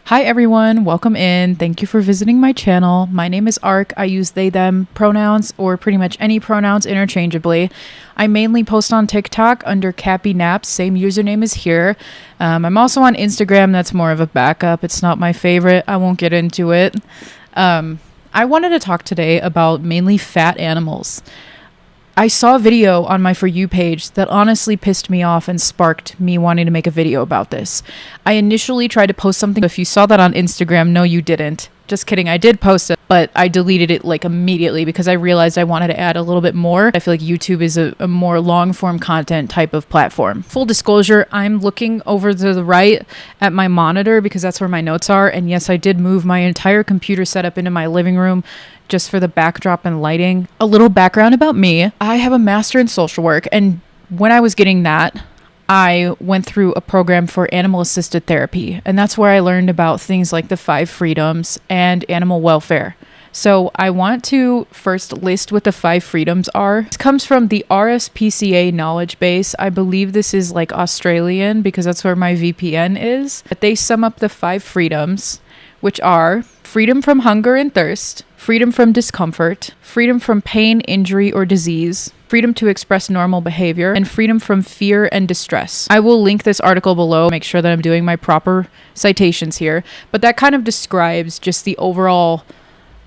Hi everyone, welcome in. Thank you for visiting my channel. My name is Ark. I use they, them pronouns or pretty much any pronouns interchangeably. I mainly post on TikTok under Cappy Naps. Same username as here. I'm also on Instagram. That's more of a backup. It's not my favorite. I won't get into it. I wanted to talk today about mainly fat animals. I saw a video on my For You page that honestly pissed me off and sparked me wanting to make a video about this. I initially tried to post something. If you saw that on Instagram, no, you didn't. Just kidding. I did post it, but I deleted it like immediately because I realized I wanted to add a little bit more. I feel like YouTube is a more long form content type of platform. Full disclosure, I'm looking over to the right at my monitor because that's where my notes are. And yes, I did move my entire computer setup into my living room just for the backdrop and lighting. A little background about me. I have a master in social work, and when I was getting that, I went through a program for animal assisted therapy, and that's where I learned about things like the 5 freedoms and animal welfare. So I want to first list what the 5 freedoms are. This comes from the RSPCA knowledge base. I believe this is like Australian because that's where my VPN is. But they sum up the 5 freedoms, which are freedom from hunger and thirst, freedom from discomfort, freedom from pain, injury, or disease, freedom to express normal behavior, and freedom from fear and distress. I will link this article below, make sure that I'm doing my proper citations here, but that kind of describes just the overall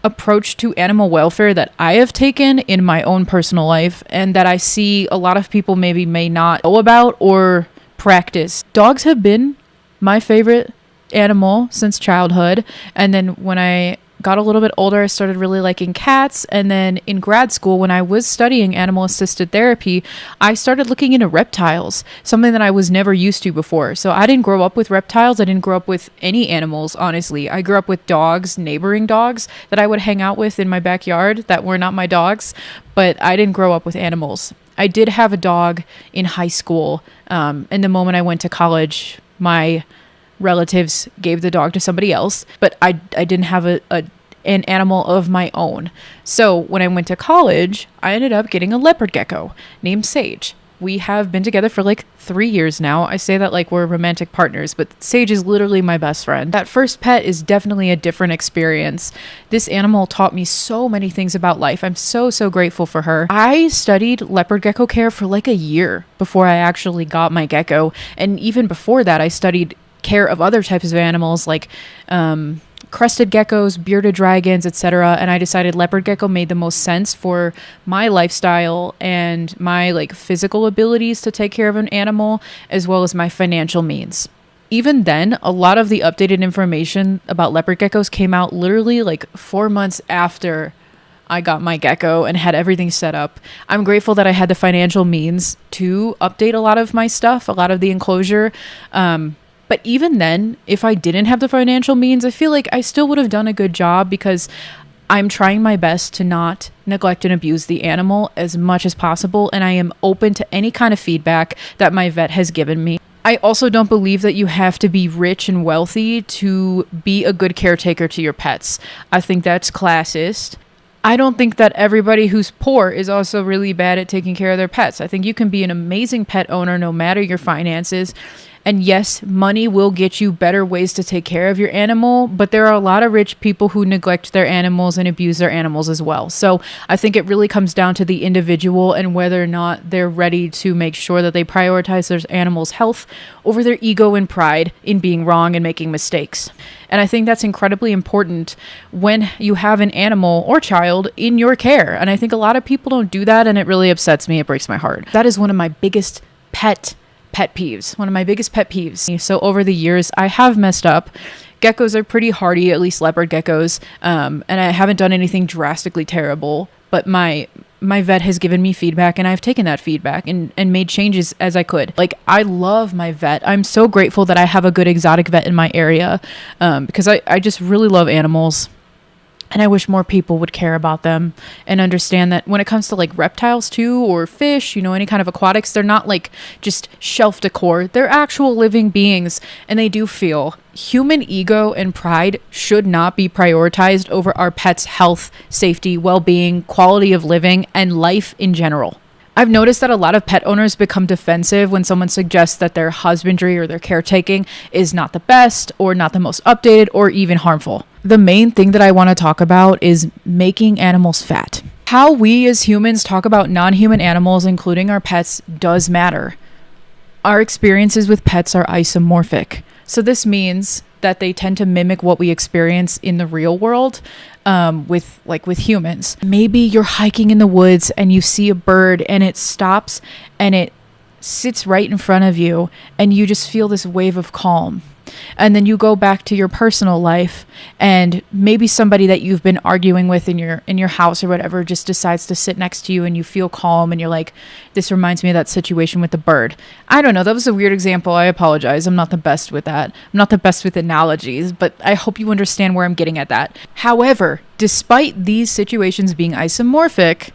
approach to animal welfare that I have taken in my own personal life and that I see a lot of people maybe may not know about or practice. Dogs have been my favorite animal since childhood, and then when I got a little bit older, I started really liking cats. And then in grad school, when I was studying animal assisted therapy, I started looking into reptiles, something that I was never used to before. So I didn't grow up with reptiles. I didn't grow up with any animals, honestly. I grew up with dogs, neighboring dogs that I would hang out with in my backyard that were not my dogs, but I didn't grow up with animals. I did have a dog in high school. And the moment I went to college, my relatives gave the dog to somebody else, but I didn't have an animal of my own. So when I went to college, I ended up getting a leopard gecko named Sage. We have been together for like 3 years now. I say that like we're romantic partners, but Sage is literally my best friend. That first pet is definitely a different experience. This animal taught me so many things about life. I'm so grateful for her. I studied leopard gecko care for like a year before I actually got my gecko. And even before that, I studied care of other types of animals like crested geckos, bearded dragons, etc. And I decided leopard gecko made the most sense for my lifestyle and my like physical abilities to take care of an animal, as well as my financial means. Even then, a lot of the updated information about leopard geckos came out literally like 4 months after I got my gecko and had everything set up. I'm grateful that I had the financial means to update a lot of my stuff, a lot of the enclosure. But even then, if I didn't have the financial means, I feel like I still would have done a good job because I'm trying my best to not neglect and abuse the animal as much as possible. And I am open to any kind of feedback that my vet has given me. I also don't believe that you have to be rich and wealthy to be a good caretaker to your pets. I think that's classist. I don't think that everybody who's poor is also really bad at taking care of their pets. I think you can be an amazing pet owner no matter your finances. And yes, money will get you better ways to take care of your animal, but there are a lot of rich people who neglect their animals and abuse their animals as well. So I think it really comes down to the individual and whether or not they're ready to make sure that they prioritize their animal's health over their ego and pride in being wrong and making mistakes. And I think that's incredibly important when you have an animal or child in your care. And I think a lot of people don't do that, and it really upsets me. It breaks my heart. That is one of my biggest pet peeves, one of my biggest pet peeves. So over the years, I have messed up. Geckos are pretty hardy, at least leopard geckos, and I haven't done anything drastically terrible, but my vet has given me feedback, and I've taken that feedback and made changes as I could. Like, I love my vet. I'm so grateful that I have a good exotic vet in my area, because I just really love animals. And I wish more people would care about them and understand that when it comes to like reptiles too, or fish, any kind of aquatics, they're not like just shelf decor. They're actual living beings, and they do feel. Human ego and pride should not be prioritized over our pets' health, safety, well-being, quality of living, and life in general. I've noticed that a lot of pet owners become defensive when someone suggests that their husbandry or their caretaking is not the best or not the most updated or even harmful. The main thing that I want to talk about is making animals fat. How we as humans talk about non-human animals, including our pets, does matter. Our experiences with pets are isomorphic. So this means that they tend to mimic what we experience in the real world with humans. Maybe you're hiking in the woods and you see a bird and it stops and it sits right in front of you and you just feel this wave of calm. And then you go back to your personal life and maybe somebody that you've been arguing with in your house or whatever just decides to sit next to you and you feel calm and you're like, this reminds me of that situation with the bird. I don't know. That was a weird example. I apologize. I'm not the best with that. I'm not the best with analogies, but I hope you understand where I'm getting at that. However, despite these situations being isomorphic,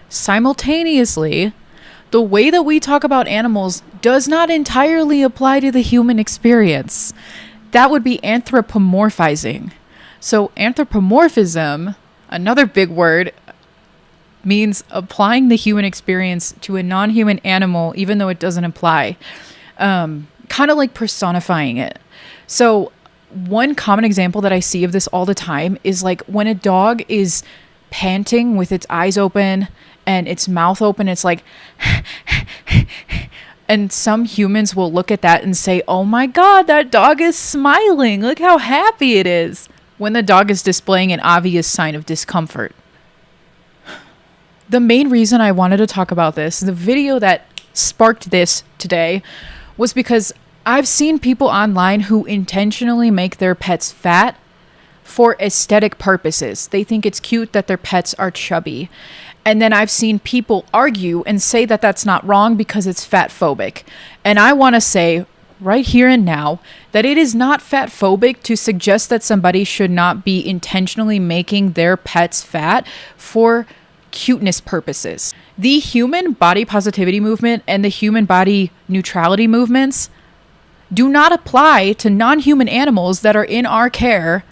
simultaneously, the way that we talk about animals does not entirely apply to the human experience. That would be anthropomorphizing. So anthropomorphism, another big word, means applying the human experience to a non-human animal, even though it doesn't apply. Kind of like personifying it. So one common example that I see of this all the time is like when a dog is panting with its eyes open and its mouth open, it's like, and some humans will look at that and say, oh my God, that dog is smiling. Look how happy it is. When the dog is displaying an obvious sign of discomfort. The main reason I wanted to talk about this, the video that sparked this today, was because I've seen people online who intentionally make their pets fat for aesthetic purposes. They think it's cute that their pets are chubby. And then I've seen people argue and say that that's not wrong because it's fat phobic. And I want to say right here and now that it is not fat phobic to suggest that somebody should not be intentionally making their pets fat for cuteness purposes. The human body positivity movement and the human body neutrality movements do not apply to non-human animals that are in our care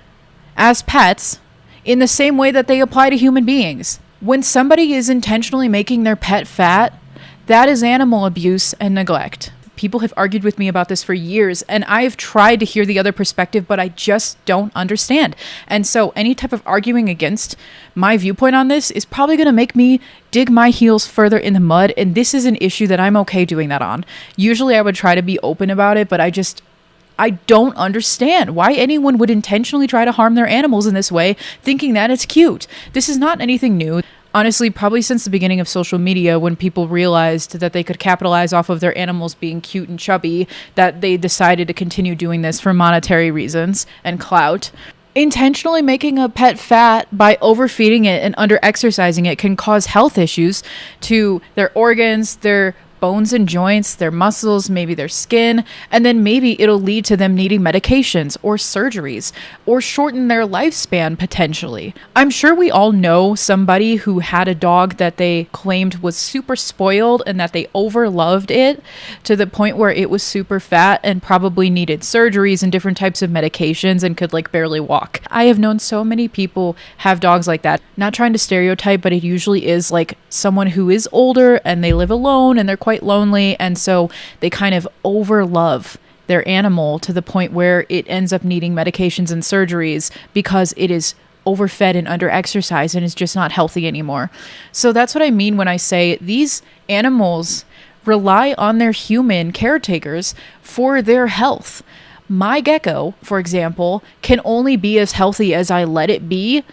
as pets in the same way that they apply to human beings. When somebody is intentionally making their pet fat, that is animal abuse and neglect. People have argued with me about this for years, and I've tried to hear the other perspective, but I just don't understand. And so any type of arguing against my viewpoint on this is probably going to make me dig my heels further in the mud, and this is an issue that I'm okay doing that on. Usually I would try to be open about it, but I don't understand why anyone would intentionally try to harm their animals in this way, thinking that it's cute. This is not anything new. Honestly, probably since the beginning of social media, when people realized that they could capitalize off of their animals being cute and chubby, that they decided to continue doing this for monetary reasons and clout. Intentionally making a pet fat by overfeeding it and under-exercising it can cause health issues to their organs, their bones and joints, their muscles, maybe their skin, and then maybe it'll lead to them needing medications or surgeries or shorten their lifespan potentially. I'm sure we all know somebody who had a dog that they claimed was super spoiled and that they overloved it to the point where it was super fat and probably needed surgeries and different types of medications and could like barely walk. I have known so many people have dogs like that. Not trying to stereotype, but it usually is like someone who is older and they live alone and they're quite lonely, and so they kind of overlove their animal to the point where it ends up needing medications and surgeries because it is overfed and underexercised and is just not healthy anymore. So that's what I mean when I say these animals rely on their human caretakers for their health. My gecko, for example, can only be as healthy as I let it be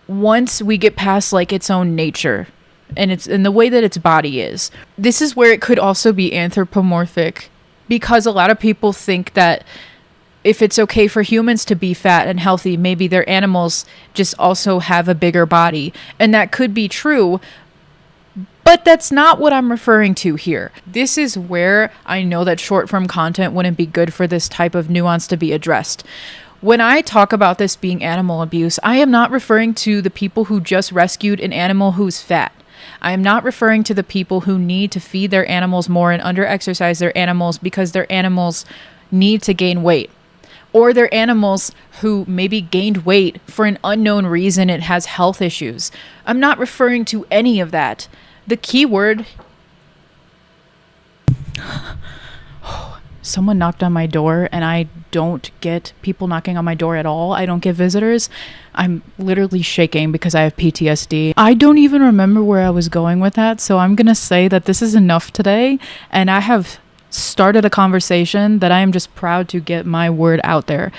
once we get past like its own nature and it's in the way that its body is. This is where it could also be anthropomorphic, because a lot of people think that if it's okay for humans to be fat and healthy, maybe their animals just also have a bigger body. And that could be true, but that's not what I'm referring to here. This is where I know that short form content wouldn't be good for this type of nuance to be addressed. When I talk about this being animal abuse, I am not referring to the people who just rescued an animal who's fat. I am not referring to the people who need to feed their animals more and under-exercise their animals because their animals need to gain weight. Or their animals who maybe gained weight for an unknown reason. It has health issues. I'm not referring to any of that. The keyword. Someone knocked on my door, and I don't get people knocking on my door at all. I don't get visitors. I'm literally shaking because I have PTSD. I don't even remember where I was going with that, so I'm gonna say that this is enough today, and I have started a conversation that I am just proud to get my word out there.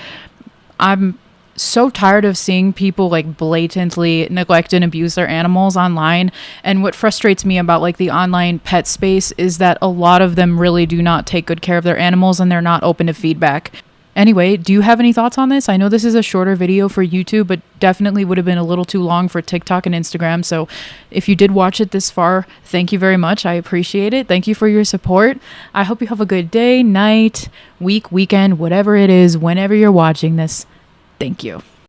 I'm so tired of seeing people like blatantly neglect and abuse their animals online, and what frustrates me about like the online pet space is that a lot of them really do not take good care of their animals, and they're not open to feedback. Anyway, do you have any thoughts on this? I know this is a shorter video for YouTube, but definitely would have been a little too long for TikTok and Instagram. So if you did watch it this far, thank you very much. I appreciate it. Thank you for your support. I hope you have a good day, night, week, weekend, whatever it is, whenever you're watching this. Thank you.